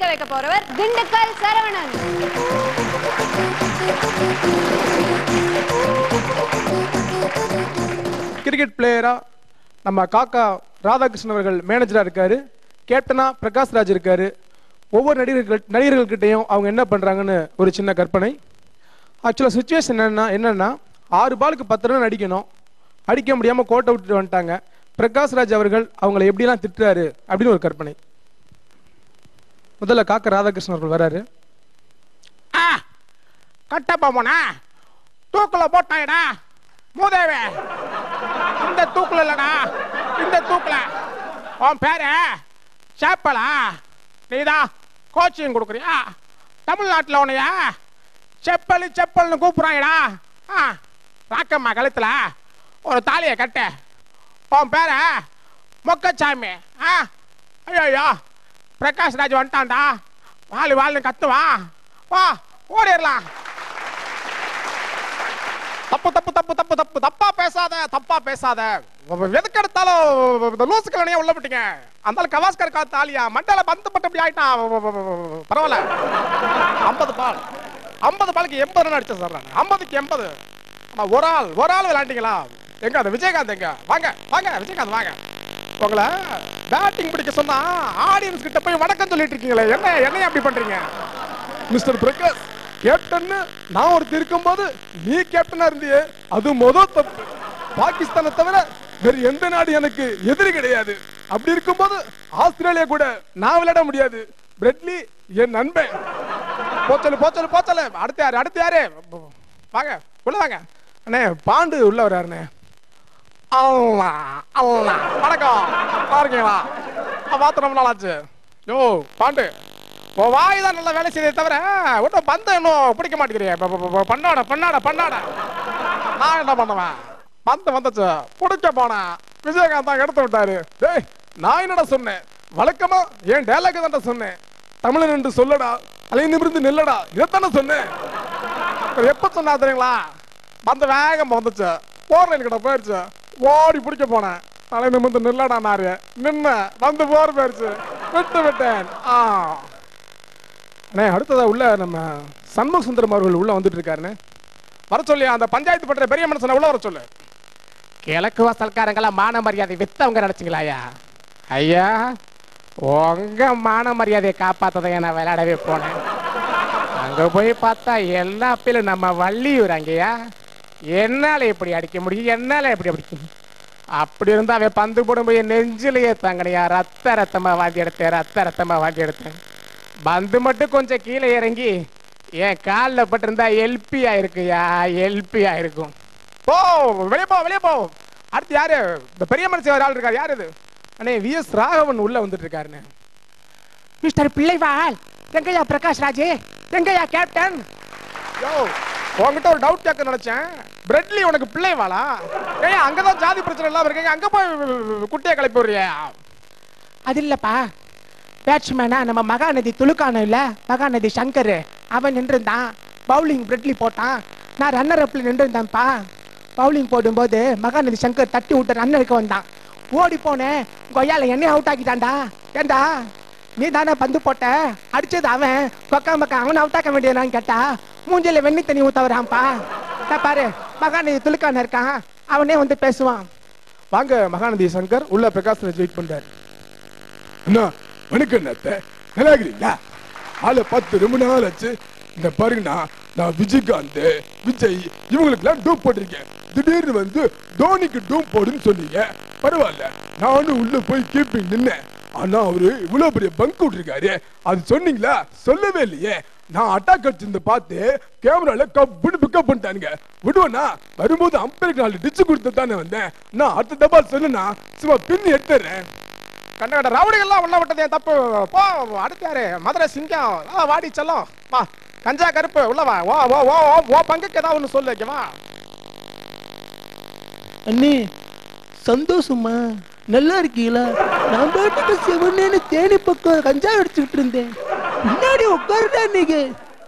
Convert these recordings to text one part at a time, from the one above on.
ஜெயிக்க வைக்க போறவர் திண்டுக்கல் சரவணன். கிரிக்கெட் பிளேயரா நம்ம காக்கா ராதாகிருஷ்ணன் அவர்கள் மேனேஜரா இருக்காரு. கேப்டனா பிரகாஷ் ராஜ் இருக்காரு. ஒவ்வொரு நடிகர்கள்கிட்டையும் அவங்க என்ன பண்றாங்கன்னு ஒரு சின்ன கற்பனை. ஆக்சுவலாக சுச்சுவேஷன் என்னன்னா 6 பாலுக்கு 10 ரன் அடிக்கணும். அடிக்க முடியாமல் கோட்டை விட்டுட்டு வந்துட்டாங்க. பிரகாஷ் ராஜ் அவர்கள் அவங்களை எப்படிலாம் திட்டுறாரு அப்படின்னு ஒரு கற்பனை. முதல்ல காக்கா ராதாகிருஷ்ணன் அவர்கள் வராரு. கட்டப்பா போனா தூக்குல போட்டாயடா மூதேவே. இந்த தூக்குல இல்லடா, இந்த தூக்குல. உன் பேரு சேப்பலா? நீதான் கோச்சிங் கொடுக்குறியா? தமிழ்நாட்டில் உனையா செப்பல் செப்பல்னு கூப்பிடுறாங்கடா. ராக்கம்மா கழுத்துல ஒரு தாலியை கட்ட. உன் பேர மொக்கச்சாமி. ஐயோ பிரகாஷ் ராஜ் வந்துட்டான்டா. வாழ் வாழ்னு கத்துவா. வா ஓடிடலாம். தப்பு தப்பு தப்பு தப்பு தப்பு தப்பா பேசாத, தப்பா பேசாத. எதுக்கு எடுத்தாலும் லூசுக்கலனையே உள்ள விட்டீங்க. அந்த கவாஸ்கர் காத்து ஆலியா மண்டல பந்து பட்டு அப்படி ஆயிட்டான். பரவாயில்ல. 50 பால் 50 பாலுக்கு 80 ரன் அடிச்ச சார். 50க்கு 80. ஒரு ஆள் விளையாண்டீங்களா? எங்க அந்த விஜயகாந்த் எங்க? வாங்க வாங்க விஜயகாந்த் வாங்க. உங்களை பேட்டிங் பிடிக்க சொன்னா ஆடியன்ஸ் கிட்ட போய் வணக்கம் சொல்லிட்டு இருக்கீங்களே, என்ன அப்படி பண்றீங்க? மிஸ்டர் பிரகாஷ், கேப்டன் நான் ஒருத்தர் இருக்கும்போது நீ கேப்டனா இருந்தியே, அது முதல் தப்பு. பாகிஸ்தானை தவிர வேறு எந்த நாடு எனக்கு எதிரி கிடையாது. அப்படி இருக்கும்போது ஆஸ்திரேலியா கூட நான் விளையாட முடியாது. பிரெட்லி என் நண்பன். போச்சல். அடுத்து யாரு? வாங்க உள்ள வாங்க. அண்ணே பாண்டு உள்ள வர்றாருண்ணே. வணக்கம். இருக்கீங்களா? பார்த்து ரொம்ப நாளாச்சு. யோ பாண்டு, வாய் தான் நல்லா வேலை செய்யறதை தவிர ஒன்றும் பந்தம் இன்னும் பிடிக்க மாட்டேங்கிறீங்க. பண்ணாட நான் என்ன பண்ணுவேன்? பந்தம் வந்துச்சு பிடிக்க போனேன். விஜயகாந்த் தான் எடுத்து விட்டாரு. டேய் நான் என்னடா சொன்னேன்? வழக்கமா என் டேலாக் தான்டா சொன்னேன். தமிழன் என்று சொல்லடா, அலை நிமிர்ந்து நில்லடா, இதைத்தானே சொன்னேன். எப்ப சொன்னா தெரியுங்களா? பந்த வேகம் வந்துச்சு, போர்லைன் கிட்ட போயிடுச்சு. ஓடி பிடிக்க போனேன். தலை நிமிர்ந்து நில்லடா நாரு. நின்ன வந்து போர் போயிடுச்சு. விட்டேன். அண்ணே அடுத்ததா உள்ள நம்ம சண்முக சுந்தரம் அவர்கள் உள்ள வந்துட்டு இருக்காருண்ணே. வர சொல்லி அந்த பஞ்சாயத்து பண்ற பெரிய மனுஷனை உள்ள வர சொல்லு. கிழக்கு வாசல்காரங்களா மான மரியாதை வித்தவங்க நினைச்சிங்களா? ஐயா உங்க மான மரியாதையை காப்பாத்ததை நான் விளையாடவே போனேன். அங்க போய் பார்த்தா எல்லா பேரும் நம்ம வள்ளியூர். அங்கேயா என்னால எப்படி அடிக்க முடியும்? என்னால எப்படி அடிக்க முடியும்? அப்படி இருந்தா அவன் பந்து போடும்போது நெஞ்சிலேயே தாங்கனையா. ரத்தமா வாந்தி எடுத்தேன். பந்து மட்டும் கொஞ்சம் கீழே இறங்கி என் காலில் பட்டிருந்தா எல்பி ஆயிருக்கும். போ வெளியே போ. அடுத்து யாரு? இந்த பெரிய மனுஷன் ஒரு ஆள் இருக்காரு. யாரு இது? அண்ணே விஎஸ் ராகவன் உள்ள வந்துட்டு இருக்காருண்ணே. மிஸ்டர் பிள்ளைவாள் எங்கயா? பிரகாஷ் ராஜ் எங்கயா? கேப்டன் யோ உங்ககிட்ட ஒரு டவுட் கேட்க நினைச்சேன். பிரெட்லி உனக்கு பிள்ளைவாளா? ஏன் அங்கதான் ஜாதி பிரச்சனை எல்லாம் இருக்கீங்க, அங்க போய் குட்டியை கிளப்பி விடுறியா? அது இல்லப்பா, பேட்ஸ்மேனா நம்ம மகாநதி துலுக்கான இல்ல, மகாநதி சங்கர் அவன் நின்றுந்தான். பவுலிங் பிரெட்லி போட்டான். நான் ரன்னர் அப்ல நின்றுந்தேன்ப்பா. பவுலிங் போடும்போது மகாநதி சங்கர் தட்டி விட்டு ரன்னருக்கு வந்தான். ஓடி போனேன். கொய்யால என்னையும் அவுட் ஆக்கிட்டான்டா. ஏண்டா நீ தானே பந்து போட்ட? அடிச்சது அவன். பக்கம் அவனை அவுட் ஆக்க வேண்டியதான்னு கேட்டா மூஞ்சில வெண்ணி தண்ணி ஊத்தவரான்ப்பா. பாரு மகாநதி துலுக்கான இருக்கான், அவனே வந்து பேசுவான். வாங்க மகாநதி சங்கர் உள்ள பிரகாஷ் ராஜ் வெயிட் பண்றாரு. அண்ணா வணக்கம் நல்லாகிறீங்களா? ஆளு 10 ரொம்ப நாள் ஆச்சு. இந்த பாருங்கண்ணா, நான் விஜயகாந்த் விஜய் இவங்களுக்குலாம் டூப் போட்டிருக்கேன். திடீர்னு வந்து தோனிக்கு டூப் போடுன்னு சொன்னீங்க. பரவாயில்ல, நானும் உள்ள போய் கீப்பிங் நின்னேன். ஆனா அவரு இவ்வளவு பெரிய பங்க் விட்டுருக்காரு. அது சொன்னீங்களா? சொல்லவே இல்லையே. நான் அட்டாக் அடிச்சிருந்து பார்த்து கேமரால கப்புன்னு பிக்கப் பண்ணிட்டானுங்க. விடுவேண்ணா, வரும்போது அம்பேருக்கு 4 டிச்சு கொடுத்து தானே வந்தேன். நான் அடுத்த தப்பா சொன்னா சும்மா பின்னு எடுத்துறேன். கண்ட ரவுடிகள்லாம் உள்ள விட்டதே தப்பு. போ. அடுத்து யாரு? மதுரை சிங்கம். வாடி செல்லம் வா. கஞ்சா கருப்பு உள்ள வா. ஓ பங்குக்கு ஏதாவது ஒண்ணு சொல்லு. வா அண்ணே சந்தோஷமா? நல்லா இருக்கீங்களா? நான் பாட்டுக்கு சிவனேன்னு தேனி பக்கம் கஞ்சா அடிச்சுக்கிட்டு இருந்தேன். பின்னாடி உட்காருடா. நீங்க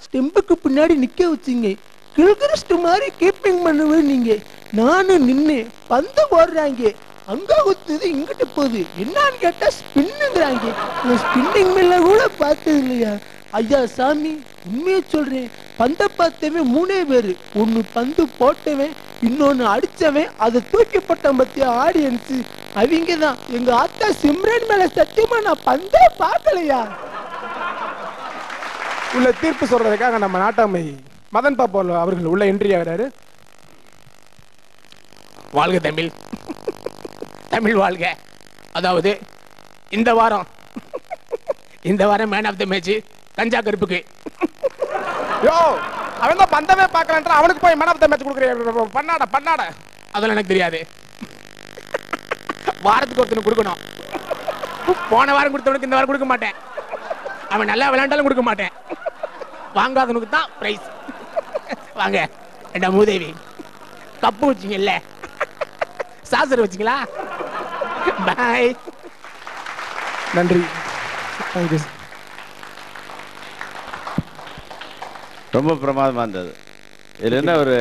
ஸ்டெம்புக்கு பின்னாடி நிக்க வச்சீங்க. கில்கிறிஸ்ட் மாதிரி கீப்பிங் பண்ணுவேன் நீங்க. நானும் நின்று பந்து போடுறாங்க. அங்க குத்துது இங்கிட்டு போகுது. என்னன்னு கேட்டா ஸ்பின்னுங்கிறாங்க. ஸ்பின்னிங் மில்ல கூட பார்த்தது இல்லையா? ஐயா சாமி, உண்மையை சொல்றேன், பந்த பார்த்தவன் 3 பேரு. ஒன்னு பந்து போட்டவன், இன்னொன்னு அடிச்சவன், அதை தூக்கி போட்ட பத்திய ஆடியன்ஸ் அவங்க தான். எங்க ஆத்தா சிம்ரன் மேல சத்தியமா நான் பந்தே பார்க்கலையா. உள்ள தீர்ப்பு சொல்றதுக்காக நம்ம நாட்டாமை மதன் பாபு அவர்கள் உள்ள என்ட்ரி ஆகிறாரு. வாழ்க தமிழ், தமிழ் வாழ்க. அதாவது இந்த வாரம் மேன் ஆஃப் த மேட்ச் கஞ்சா கருப்புக்கு. யோ, அவன் தான் பந்தமே பார்க்கலன்ற அவனுக்கு போய் மேன் ஆஃப் த மேட்ச் கொடுக்குறேன். பண்ணாட அதெல்லாம் எனக்கு தெரியாது. வாரத்துக்கு ஒருத்தனுக்கு கொடுக்கணும். போன வாரம் கொடுத்தவனுக்கு இந்த வாரம் கொடுக்க மாட்டேன். அவன் நல்லா விளையாண்டாலும் கொடுக்க மாட்டேன். வாங்காதவனுக்கு தான் பிரைஸ். வாங்க என்ன மூதேவி, கப்பு வச்சிங்கல்ல, சாசர் வச்சிங்களா? பாய், நன்றி, தேங்க்யூ. ரொம்ப பிரமாதமாக இருந்தது. இதில் என்ன ஒரு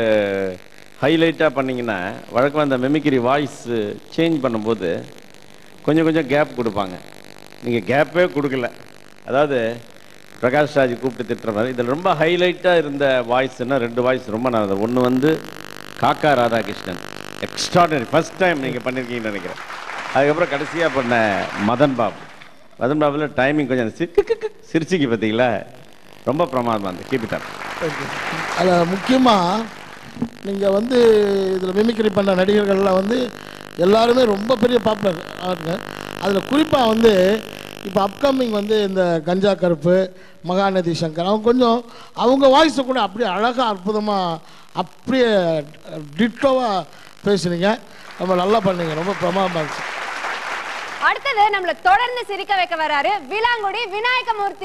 ஹைலைட்டாக பண்ணிங்கன்னா, வழக்கமாக அந்த மெமிக்ரி வாய்ஸ் சேஞ்ச் பண்ணும்போது கொஞ்சம் கேப் கொடுப்பாங்க. நீங்கள் கேப்பே கொடுக்கல. அதாவது பிரகாஷ் ராஜ் கூப்பிட்டு திட்டுற மாதிரி இதில் ரொம்ப ஹைலைட்டாக இருந்த வாய்ஸ்னா 2 வாய்ஸ் ரொம்ப நல்லது. ஒன்று வந்து காக்கா ராதாகிருஷ்ணன், எக்ஸ்ட்ராடனரி, ஃபர்ஸ்ட் டைம் நீங்கள் பண்ணியிருக்கீங்கன்னு நினைக்கிறேன். அதுக்கப்புறம் கடைசியாக பண்ண மதன் பாபுல டைமிங் கொஞ்சம் சிரிச்சிக்கு பார்த்தீங்களா, ரொம்ப பிரமாதமாக இருந்தது. Keep it up. அதில் முக்கியமாக நீங்கள் வந்து இதில் மிமிக்ரி பண்ண நடிகர்கள்லாம் வந்து எல்லாருமே ரொம்ப பெரிய பாப்புலர் ஆகுங்க. அதில் குறிப்பாக வந்து இப்போ அப்கமிங் வந்து இந்த கஞ்சா கருப்பு, மகாநதி சங்கர், அவங்க கொஞ்சம் அவங்க வாய்ஸை கூட அப்படியே அழகாக அற்புதமாக அப்படியே டிட்டோவாக பேசுனீங்க. ரொம்ப நல்லா பண்ணீங்க, ரொம்ப பிரமாதமாக இருந்துச்சு. அடுத்தது நம்மள தொடர்ந்து சிரிக்க வைக்க வராரு விலாங்குடி விநாயகமூர்த்தி.